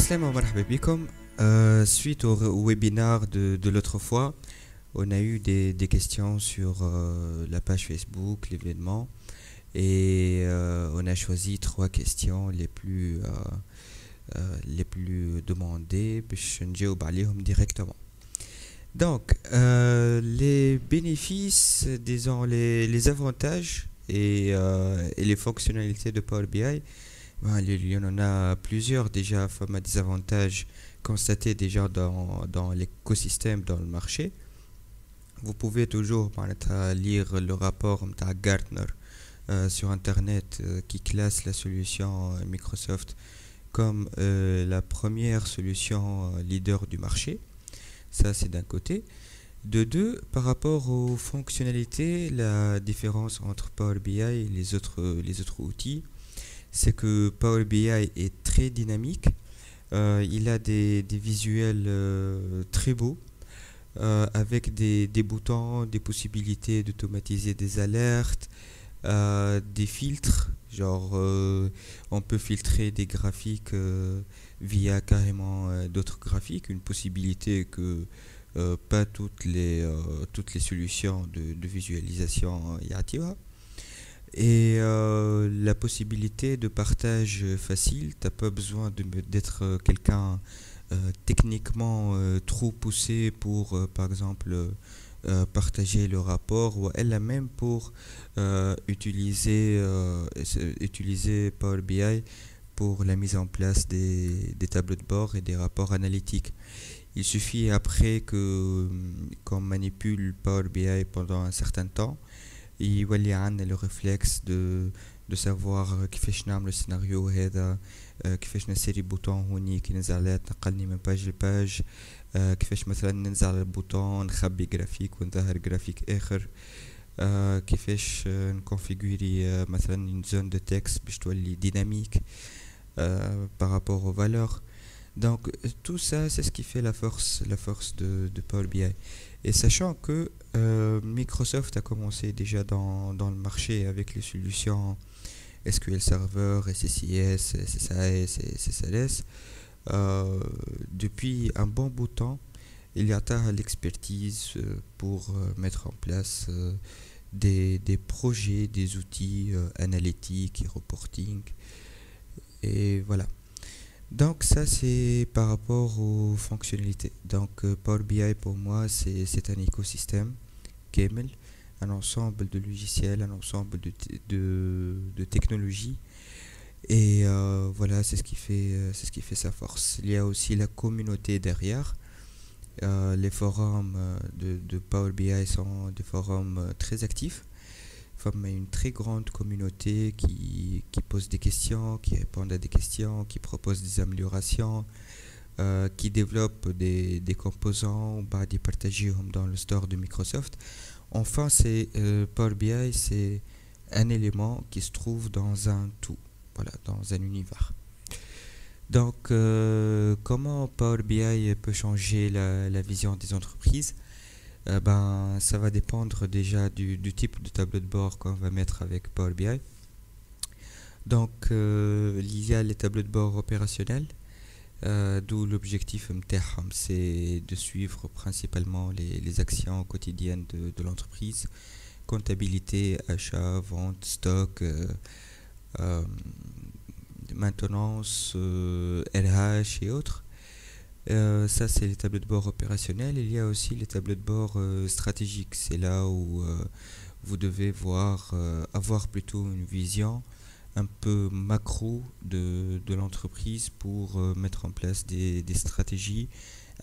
Aslama marhaba bikum. Suite au webinaire de l'autre fois, on a eu des questions sur la page Facebook, l'événement, et on a choisi trois questions les plus demandées, باش نجاوب عليهم directement. Donc, les bénéfices, disons les avantages et les fonctionnalités de Power BI. Ben, il y en a plusieurs déjà, enfin, des avantages constatés déjà dans l'écosystème, dans le marché. Vous pouvez toujours lire le rapport de Gartner sur Internet qui classe la solution Microsoft comme la première solution leader du marché. Ça, c'est d'un côté. De deux, par rapport aux fonctionnalités, la différence entre Power BI et les autres outils, c'est que Power BI est très dynamique. Il a des visuels très beaux, avec des boutons, des possibilités d'automatiser des alertes, des filtres. Genre, on peut filtrer des graphiques via carrément d'autres graphiques, une possibilité que pas toutes les solutions de visualisation y attirent. Et la possibilité de partage facile, t'as pas besoin d'être quelqu'un techniquement trop poussé pour, par exemple, partager le rapport, ou elle même pour utiliser Power BI pour la mise en place des tableaux de bord et des rapports analytiques. Il suffit après qu'on manipule Power BI pendant un certain temps, يولي عندنا le réflexe de savoir كيفاش نعمل السيناريو هذا، كيفاش نسيري بوتون هونيك ينزل عليه تنقلني من باج لباج، كيفاش مثلا ننزل على البوتون نخبي جرافيك ونظهر جرافيك اخر، كيفاش نكونفيغوري مثلا une zone de texte باش تولي dynamique par rapport aux valeurs. Donc tout ça, c'est ce qui fait la force de Power BI. Et sachant que Microsoft a commencé déjà dans le marché avec les solutions SQL Server, SSIS, SSAS et SSLS, depuis un bon bout de temps, il y a l'expertise pour mettre en place des projets, des outils analytiques et reporting. Et voilà. Donc ça, c'est par rapport aux fonctionnalités. Donc Power BI pour moi, c'est un écosystème Camel, un ensemble de logiciels, un ensemble de technologies. Et voilà, c'est ce qui fait sa force. Il y a aussi la communauté derrière. Les forums de Power BI sont des forums très actifs. Une très grande communauté qui pose des questions, qui répond à des questions, qui propose des améliorations, qui développe des composants bah, des partagés dans le store de Microsoft. Enfin, Power BI, c'est un élément qui se trouve dans un tout, voilà, dans un univers. Donc, comment Power BI peut changer la vision des entreprises? Ben, ça va dépendre déjà du type de tableau de bord qu'on va mettre avec Power BI. Donc, il y a les tableaux de bord opérationnels, d'où l'objectif c'est de suivre principalement les actions quotidiennes de l'entreprise, comptabilité, achat, vente, stock, maintenance, RH et autres. Ça, c'est les tableaux de bord opérationnels. Il y a aussi les tableaux de bord stratégiques. C'est là où vous devez avoir plutôt une vision un peu macro de l'entreprise pour mettre en place des stratégies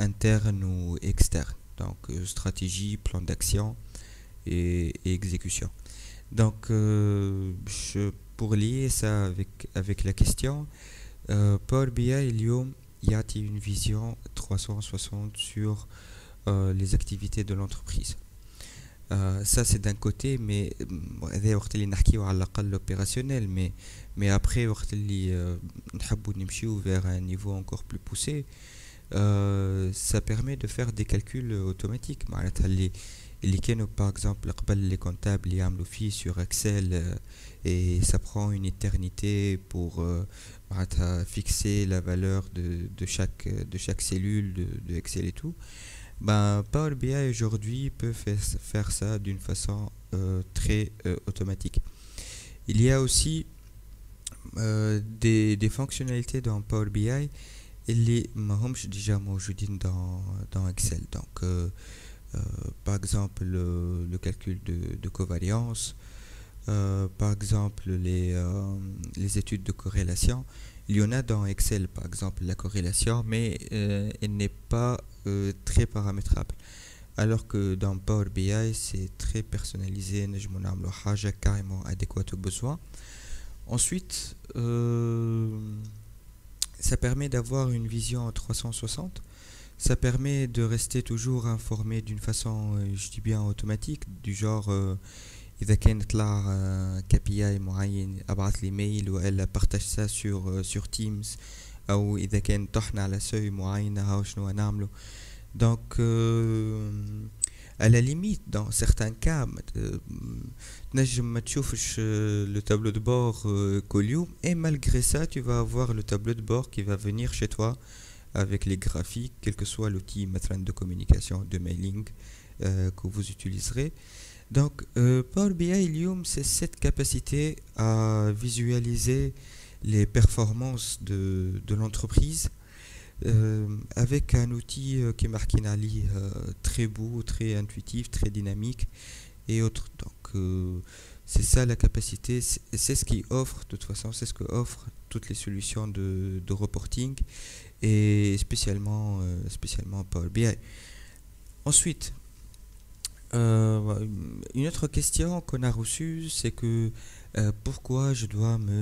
internes ou externes. Donc, stratégie, plan d'action et exécution. Donc, pour lier ça avec la question, Power BI, il y a une vision 360 sur les activités de l'entreprise. Ça, c'est d'un côté, mais وقت اللي نحكيو على الأقل opérationnel, mais après وقت اللي نحبو نمشيو vers un niveau encore plus poussé, ça permet de faire des calculs automatiques. معناتها اللي كانوا par exemple قبل les comptables يعملوا فيه sur Excel et ça prend une éternité pour معناتها fixer la valeur de chaque cellule de Excel et tout. Ben, Power BI aujourd'hui peut faire ça d'une façon très automatique. Il y a aussi des fonctionnalités dans Power BI اللي ما همش déjà موجودين dans Excel. Donc par exemple le calcul de covariance, par exemple les études de corrélation. Il y en a dans Excel par exemple la corrélation, mais elle n'est pas très paramétrable. Alors que dans Power BI c'est très personnalisé, نجمو نعملو حاجة carrément adéquate aux besoins. Ensuite ça permet d'avoir une vision en 360. Ça permet de rester toujours informé d'une façon, je dis bien automatique, du genre إذا كان طلع KPI معين ابعث لي ميل والا partage ça sur Teams او اذا كان طحنا على سوي معينه هاو شنو نعملو. Donc à la limite dans certains cas تنجم ما تشوفش le tableau de bord كل يوم et malgré ça tu vas avoir le tableau de bord qui va venir chez toi avec les graphiques, quel que soit l'outil de communication, de mailing que vous utiliserez. Donc Power BI اليوم c'est cette capacité à visualiser les performances de l'entreprise avec un outil qui est marqué très beau, très intuitif, très dynamique et autres. Donc c'est ça la capacité, c'est ce qui offre de toute façon, c'est ce que offrent toutes les solutions de reporting et spécialement Power BI. Ensuite une autre question qu'on a reçue, c'est que pourquoi je dois me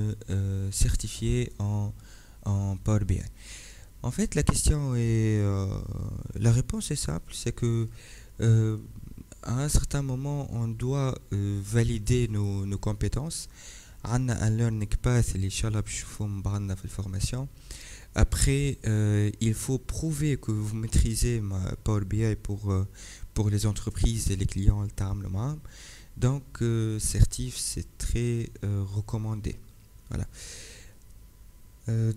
certifier en Power BI. En fait, la question est, la réponse est simple, c'est que à un certain moment, on doit valider nos compétences. عندنا un learning path اللي إن شاء الله بنشوفوه من بعضنا في الفورمation. Après, il faut prouver que vous maîtrisez Power BI pour les entreprises et les clients. Donc, certif, c'est très recommandé. Voilà.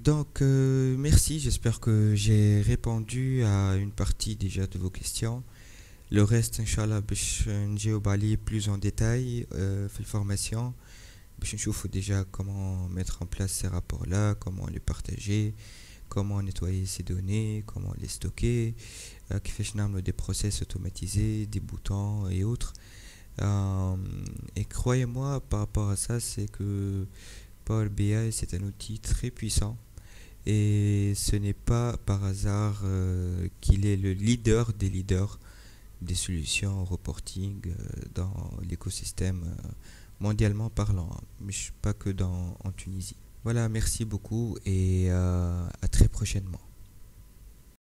Donc, merci. J'espère que j'ai répondu à une partie déjà de vos questions. Le reste, Inch'Allah, باش نجاوب عليه plus en détail في الفورمation. باش نشوفوا déjà comment mettre en place ces rapports-là, comment les partager, comment nettoyer ces données, comment les stocker, كيفاش نعملوا des process automatisés, des boutons et autres. Et croyez-moi, par rapport à ça, c'est que Power BI, c'est un outil très puissant. Et ce n'est pas par hasard qu'il est le leader des leaders des solutions reporting dans l'écosystème mondialement parlant, mais pas que en Tunisie. Voilà, merci beaucoup et à très prochainement.